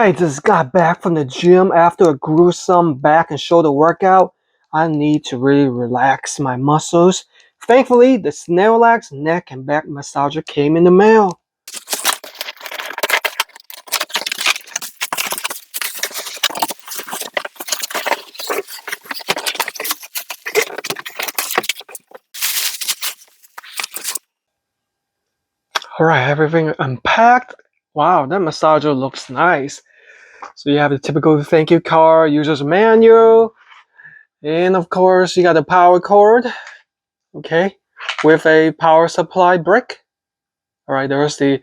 Alright, just got back from the gym after a gruesome back and shoulder workout. I need to really relax my muscles. Thankfully, the Snailax neck and back massager came in the mail. Alright, everything unpacked. Wow, that massager looks nice. So you have the typical thank you card, user's manual, and of course you got the power cord, okay, with a power supply brick. Alright, there's the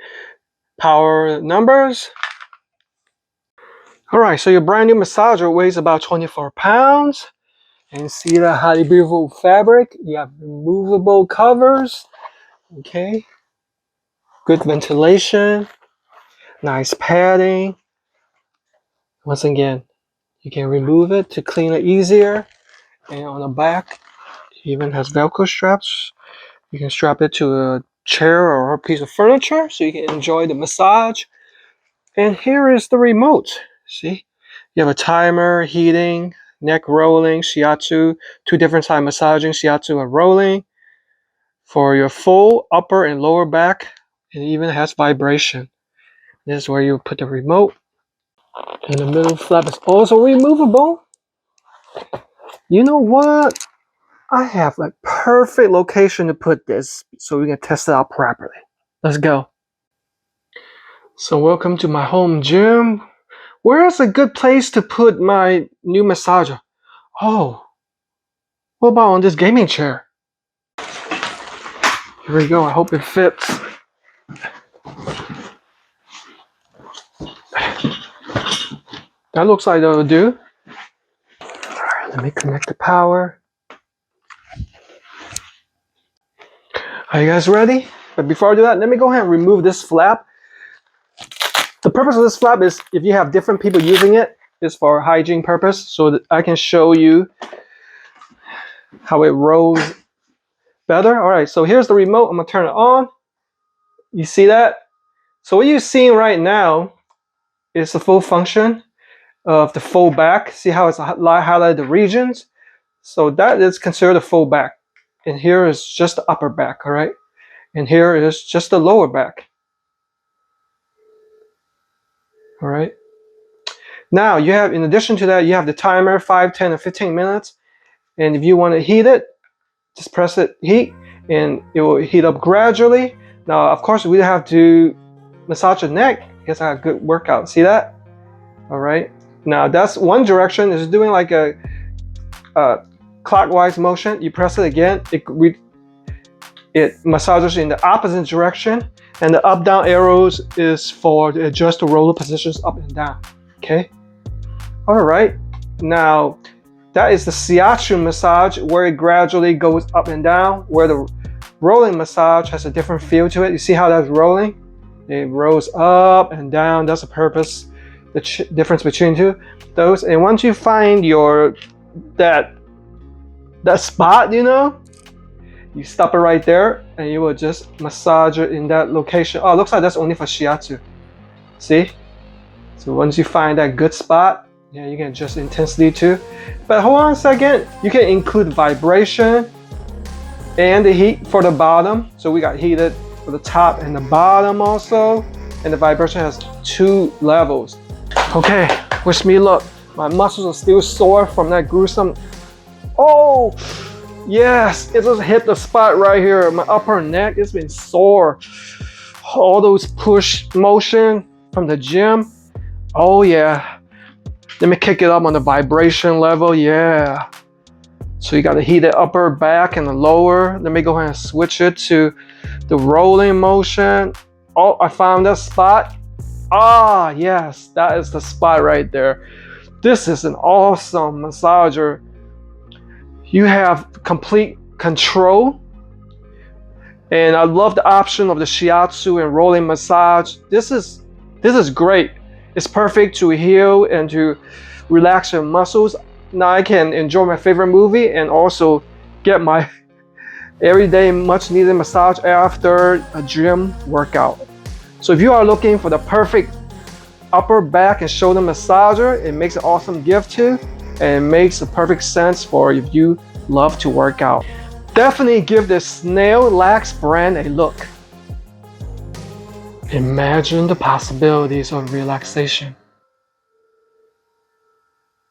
power numbers. Alright, so your brand new massager weighs about 24 pounds. And see the highly breathable fabric. You have removable covers. Okay. Good ventilation. Nice padding. Once again, you can remove it to clean it easier. And on the back, it even has Velcro straps. You can strap it to a chair or a piece of furniture so you can enjoy the massage. And here is the remote. See? You have a timer, heating, neck rolling, shiatsu, two different side massaging, shiatsu and rolling. For your full upper and lower back, it even has vibration. This is where you put the remote. And the middle flap is also removable. You know what? I have a perfect location to put this so we can test it out properly. Let's go. So welcome to my home gym. Where is a good place to put my new massager? Oh, what about on this gaming chair? Here we go. I hope it fits. That looks like that'll do. Alright, let me connect the power. Are you guys ready? But before I do that, let me go ahead and remove this flap. The purpose of this flap is if you have different people using it, it's for hygiene purpose, so that I can show you how it rolls better. Alright, so here's the remote. I'm gonna turn it on. You see that? So what you're seeing right now is the full function of the full back. See how it's highlighted the regions? So that is considered a full back. And here is just the upper back, all right? And here is just the lower back. All right. Now you have, in addition to that, you have the timer, 5, 10, and 15 minutes. And if you want to heat it, just press it, heat, and it will heat up gradually. Now, of course, we have to massage the neck because I have a good workout. See that? All right. Now that's one direction. It's doing like a clockwise motion. You press it again, it massages in the opposite direction, and the up down arrows is for to adjust the roller positions up and down. Okay. All right. Now that is the shiatsu massage where it gradually goes up and down, where the rolling massage has a different feel to it. You see how that's rolling? It rolls up and down. That's the purpose, the difference between those. And once you find your that spot, you know, you stop it right there and you will just massage it in that location. Oh, it looks like that's only for shiatsu. See? So once you find that good spot, yeah, you can adjust intensity too. But hold on a second, you can include vibration and the heat for the bottom. So we got heated for the top and the bottom also. And the vibration has 2 levels. Okay, wish me luck. My muscles are still sore from that gruesome. Oh, yes, it just hit the spot right here. My upper neck, it's been sore. All those push motion from the gym. Oh yeah. Let me kick it up on the vibration level. Yeah. So you got the heated upper back and the lower. Let me go ahead and switch it to the rolling motion. Oh, I found that spot. Ah, yes, that is the spot right there. This is an awesome massager. You have complete control. And I love the option of the shiatsu and rolling massage. This is great. It's perfect to heal and to relax your muscles. Now I can enjoy my favorite movie and also get my everyday much needed massage after a gym workout. So if you are looking for the perfect upper back and shoulder massager. It makes an awesome gift too, and it makes a perfect sense for if you love to work out. Definitely give this Snailax brand a look. Imagine the possibilities of relaxation.